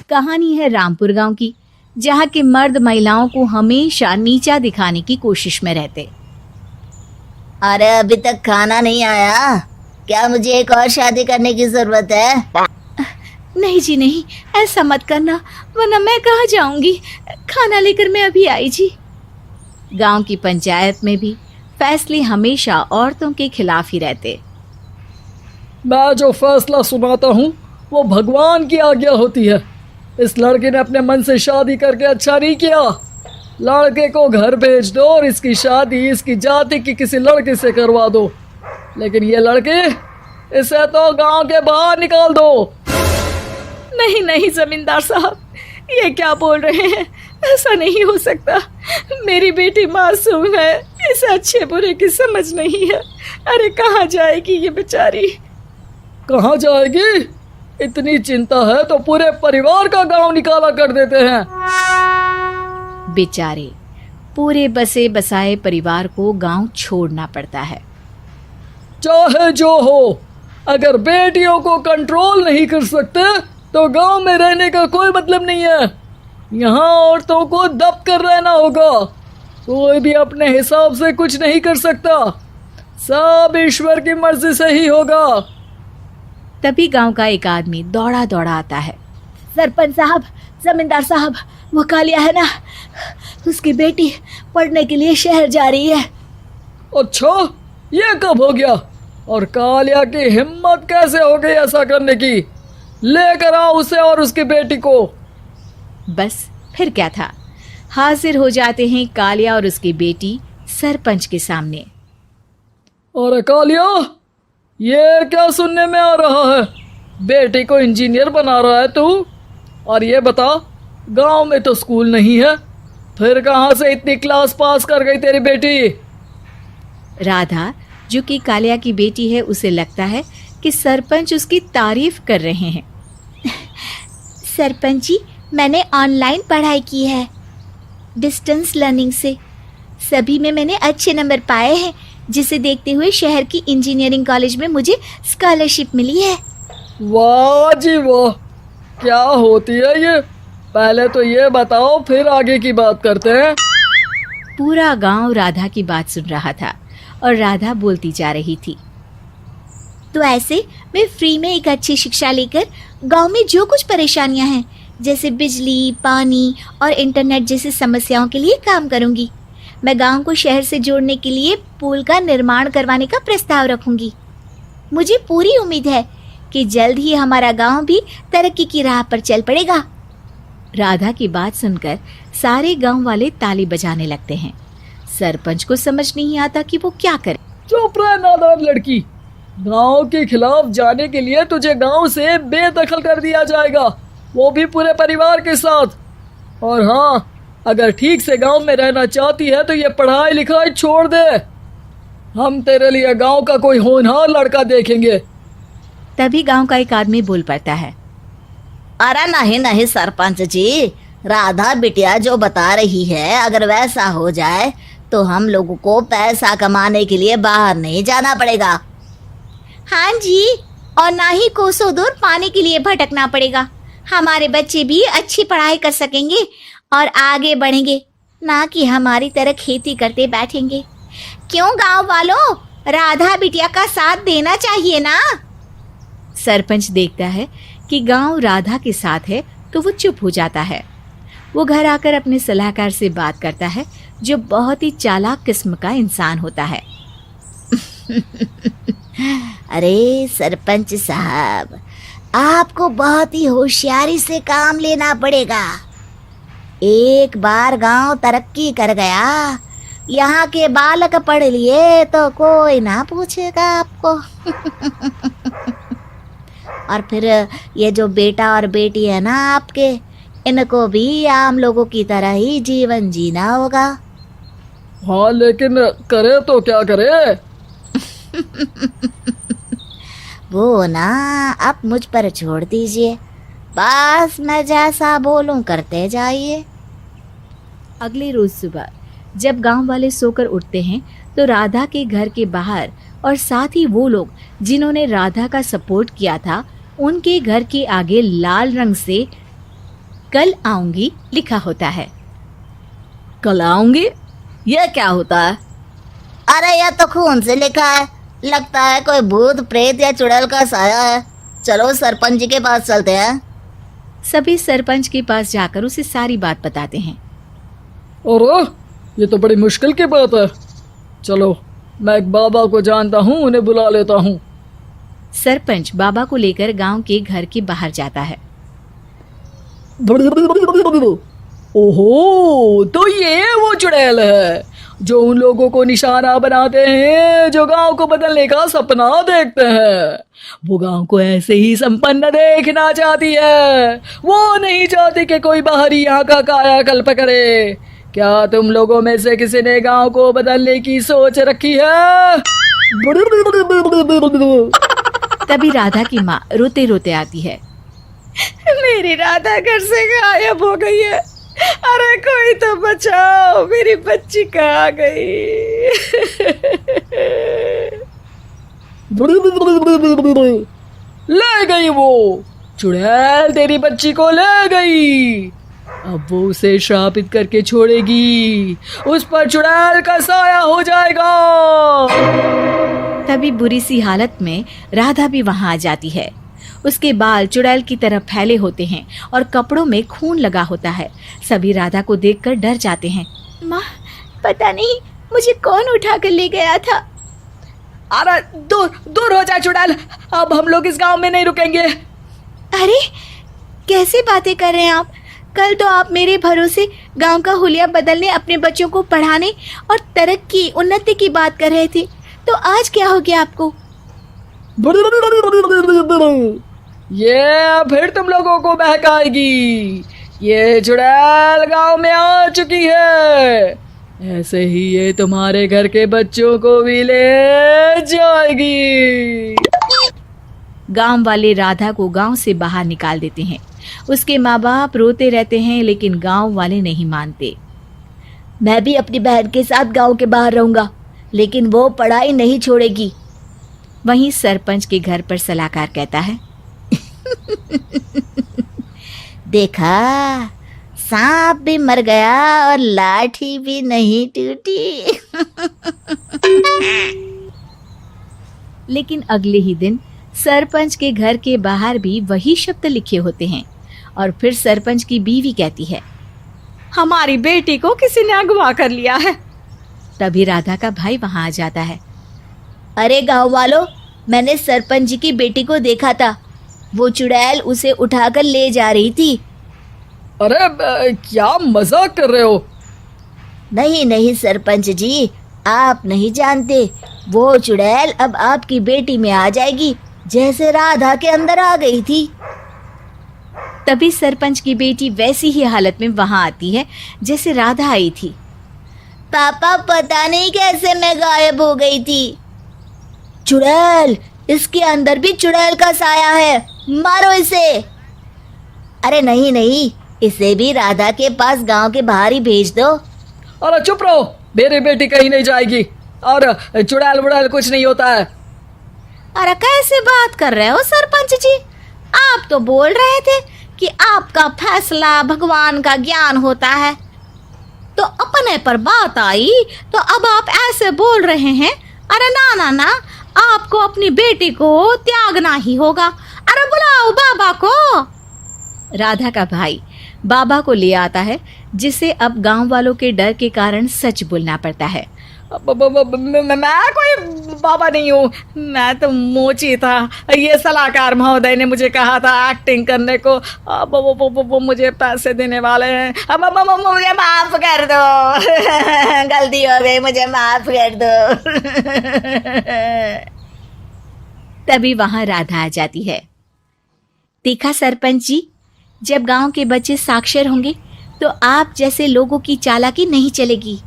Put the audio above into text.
कहानी है रामपुर गांव की, जहां के मर्द महिलाओं को हमेशा नीचा दिखाने की कोशिश में रहते। अरे अभी तक खाना नहीं आया, क्या मुझे एक और शादी करने की जरूरत है? नहीं जी नहीं, ऐसा मत करना, वरना मैं कहाँ जाऊंगी। खाना लेकर मैं अभी आई जी। गांव की पंचायत में भी फैसले हमेशा औरतों के खिलाफ ही रहते। मैं जो फैसला सुनाता हूँ वो भगवान की आज्ञा होती है। इस लड़के ने अपने मन से शादी करके अच्छा नहीं किया। लड़के को घर भेज दो और इसकी शादी इसकी जाति की किसी लड़के से करवा दो, लेकिन ये लड़के, इसे तो गांव के बाहर निकाल दो। नहीं नहीं जमींदार साहब, ये क्या बोल रहे हैं? ऐसा नहीं हो सकता। मेरी बेटी मासूम है, इसे अच्छे बुरे की समझ नहीं है। अरे कहाँ जाएगी ये बेचारी? कहाँ जाएगी? इतनी चिंता है तो पूरे परिवार का गांव निकाला कर देते हैं। बेचारे पूरे बसे बसाए परिवार को गांव छोड़ना पड़ता है। चाहे जो हो, अगर बेटियों को कंट्रोल नहीं कर सकते तो गांव में रहने का कोई मतलब नहीं है। यहाँ औरतों को दब कर रहना होगा। कोई भी अपने हिसाब से कुछ नहीं कर सकता, सब ईश्वर की मर्जी से ही होगा। तभी गांव का एक आदमी दौड़ा दौड़ा आता है। सरपंच साहब, जमींदार साहब, वो कालिया है ना, उसकी बेटी पढ़ने के लिए शहर जा रही है। अच्छा, ये कब हो गया? और कालिया की हिम्मत कैसे हो गई ऐसा करने की? लेकर आओ उसे और उसकी बेटी को। बस फिर क्या था, हाजिर हो जाते हैं कालिया और उसकी बेटी सरपंच के सामने। अरे कालिया, ये क्या सुनने में आ रहा है? बेटी को इंजीनियर बना रहा है तू? और ये बता, गांव में तो स्कूल नहीं है, फिर कहाँ से इतनी क्लास पास कर गई तेरी बेटी? राधा, जो कि कालिया की बेटी है, उसे लगता है कि सरपंच उसकी तारीफ कर रहे हैं। सरपंच जी, मैंने ऑनलाइन पढ़ाई की है, डिस्टेंस लर्निंग से। सभी में मैंने अच्छे नंबर पाए हैं, जिसे देखते हुए शहर की इंजीनियरिंग कॉलेज में मुझे स्कॉलरशिप मिली है। वाह जी वाह, क्या होती है ये? पहले तो ये बताओ, फिर आगे की बात करते हैं। पूरा गांव राधा की बात सुन रहा था और राधा बोलती जा रही थी। तो ऐसे मैं फ्री में एक अच्छी शिक्षा लेकर गांव में जो कुछ परेशानियां हैं, जैसे बिजली, पानी और इंटरनेट जैसी समस्याओं के लिए काम करूंगी। मैं गांव को शहर से जोड़ने के लिए पुल का निर्माण करवाने का प्रस्ताव रखूंगी। मुझे पूरी उम्मीद है कि जल्द ही हमारा गांव भी तरक्की की राह पर चल पड़ेगा। राधा की बात सुनकर सारे गांव वाले ताली बजाने लगते हैं। सरपंच को समझ नहीं आता कि वो क्या करे। चुप रह नादान लड़की, गांव के खिलाफ जाने के लिए तुझे गांव से बेदखल कर दिया जाएगा, वो भी पूरे परिवार के साथ। और हाँ, अगर ठीक से गांव में रहना चाहती है तो ये पढ़ाई लिखाई छोड़ दे। हम तेरे लिए गांव का कोई होनहार लड़का देखेंगे। तभी गांव का एक आदमी बोल पड़ता है। अरे नहीं नहीं सरपंच जी, राधा बिटिया जो बता रही है, अगर वैसा हो जाए तो हम लोगों को पैसा कमाने के लिए बाहर नहीं जाना पड़ेगा। हाँ जी, और ना ही कोसों दूर पानी के लिए भटकना पड़ेगा। हमारे बच्चे भी अच्छी पढ़ाई कर सकेंगे और आगे बढ़ेंगे, ना कि हमारी तरह खेती करते बैठेंगे। क्यों गांव वालों, राधा बिटिया का साथ देना चाहिए ना। सरपंच देखता है कि गांव राधा के साथ है तो वो चुप हो जाता है। वो घर आकर अपने सलाहकार से बात करता है, जो बहुत ही चालाक किस्म का इंसान होता है। अरे सरपंच साहब, आपको बहुत ही होशियारी से काम लेना पड़ेगा। एक बार गांव तरक्की कर गया, यहाँ के बालक पढ़ लिए तो कोई ना पूछेगा आपको। और फिर ये जो बेटा और बेटी है ना आपके, इनको भी आम लोगों की तरह ही जीवन जीना होगा। हाँ, लेकिन करे तो क्या करे? वो ना आप मुझ पर छोड़ दीजिए, बस मैं जैसा बोलूं करते जाइए। अगले रोज सुबह जब गांव वाले सोकर उठते हैं तो राधा के घर के बाहर और साथ ही वो लोग जिन्होंने राधा का सपोर्ट किया था, उनके घर के आगे लाल रंग से कल आऊंगी लिखा होता है। कल आऊंगी, यह क्या होता है? अरे यह तो खून से लिखा है, लगता है कोई भूत प्रेत या चुड़ैल का साया है। चलो सरपंच जी के पास चलते हैं। सभी सरपंच के पास जाकर उसे सारी बात बताते हैं। अरे ये तो बड़ी मुश्किल की बात है। चलो मैं एक बाबा को जानता हूँ, उन्हें बुला लेता हूँ। सरपंच बाबा को लेकर गांव के घर के बाहर जाता है। ओहो, तो ये वो चुड़ैल है जो उन लोगों को निशाना बनाते हैं जो गांव को बदलने का सपना देखते हैं। वो गांव को ऐसे ही संपन्न देखना चाहती है, वो नहीं चाहती कि कोई बाहरी यहाँ का कायाकल्प करे। क्या तुम लोगों में से किसी ने गांव को बदलने की सोच रखी है? तभी राधा की माँ रोते रोते आती है। मेरी राधा घर से गायब हो गई है। अरे कोई तो बचाओ, मेरी बच्ची कहाँ गई? ले गई वो चुड़ैल, तेरी बच्ची को ले गई। अब वो उसे श्रापित करके छोड़ेगी, उस पर चुड़ैल का साया हो जाएगा। तभी बुरी सी हालत में राधा भी वहां आ जाती है। उसके बाल चुड़ैल की तरह फैले होते हैं और कपड़ों में खून लगा होता है। सभी राधा को देखकर डर जाते हैं। माँ, पता नहीं मुझे कौन उठा कर ले गया था। अरे दूर दूर हो जा चुड़ैल, अब हम लोग इस गांव में नहीं रुकेंगे। अरे कैसे बातें कर रहे हैं आप? कल तो आप मेरे भरोसे गांव का हुलिया बदलने, अपने बच्चों को पढ़ाने और तरक्की उन्नति की बात कर रहे थे, तो आज क्या हो गया आपको? ये फिर तुम लोगों को बहकाएगी। ये चुड़ैल गांव में आ चुकी है, ऐसे ही ये तुम्हारे घर के बच्चों को भी ले जाएगी। गांव वाले राधा को गांव से बाहर निकाल देते हैं। उसके माँ बाप रोते रहते हैं, लेकिन गांव वाले नहीं मानते। मैं भी अपनी बहन के साथ गांव के बाहर रहूंगा, लेकिन वो पढ़ाई नहीं छोड़ेगी। वहीं सरपंच के घर पर सलाहकार कहता है। देखा, सांप भी मर गया और लाठी भी नहीं टूटी। लेकिन अगले ही दिन सरपंच के घर के बाहर भी वही शब्द लिखे होते हैं। और फिर सरपंच की बीवी कहती है, हमारी बेटी को किसी ने अगवा कर लिया है। तभी राधा का भाई वहां आ जाता है। अरे गांव वालों, मैंने सरपंच जी की बेटी को देखा था। वो चुड़ैल उसे उठाकर ले जा रही थी। अरे क्या मजाक कर रहे हो? नहीं नहीं सरपंच जी, आप नहीं जानते। वो चुड़ैल अब आपकी बेटी में आ जाएगी, जैसे राधा के अंदर आ गई थी। तभी सरपंच की बेटी वैसी ही हालत में वहां आती है जैसे राधा आई थी। पापा, पता नहीं कैसे मैं गायब हो गई थी। चुड़ैल, इसके अंदर भी चुड़ैल का साया है, मारो इसे। अरे नहीं नहीं, इसे भी राधा के पास गांव के बाहर ही भेज दो। अरे चुप रहो, मेरी बेटी कहीं नहीं जाएगी और चुड़ैल वुड़ैल कुछ नहीं होता है। अरे कैसे बात कर रहे हो सरपंच जी? आप तो बोल रहे थे कि आपका फैसला भगवान का ज्ञान होता है, तो अपने पर बात आई तो अब आप ऐसे बोल रहे हैं। अरे ना ना ना, आपको अपनी बेटी को त्यागना ही होगा। अरे बुलाओ बाबा को। राधा का भाई बाबा को ले आता है, जिसे अब गांव वालों के डर के कारण सच बोलना पड़ता है। मैं कोई बाबा नहीं हूँ, मैं तो मोची था। ये सलाहकार महोदय ने मुझे कहा था एक्टिंग करने को। अब वो मुझे पैसे देने वाले हैं। अब मुझे माफ कर दो। गलती हो गई, मुझे माफ कर दो। तभी वहां राधा आ जाती है। देखा सरपंच जी, जब गांव के बच्चे साक्षर होंगे तो आप जैसे लोगों की चालाकी नहीं चलेगी।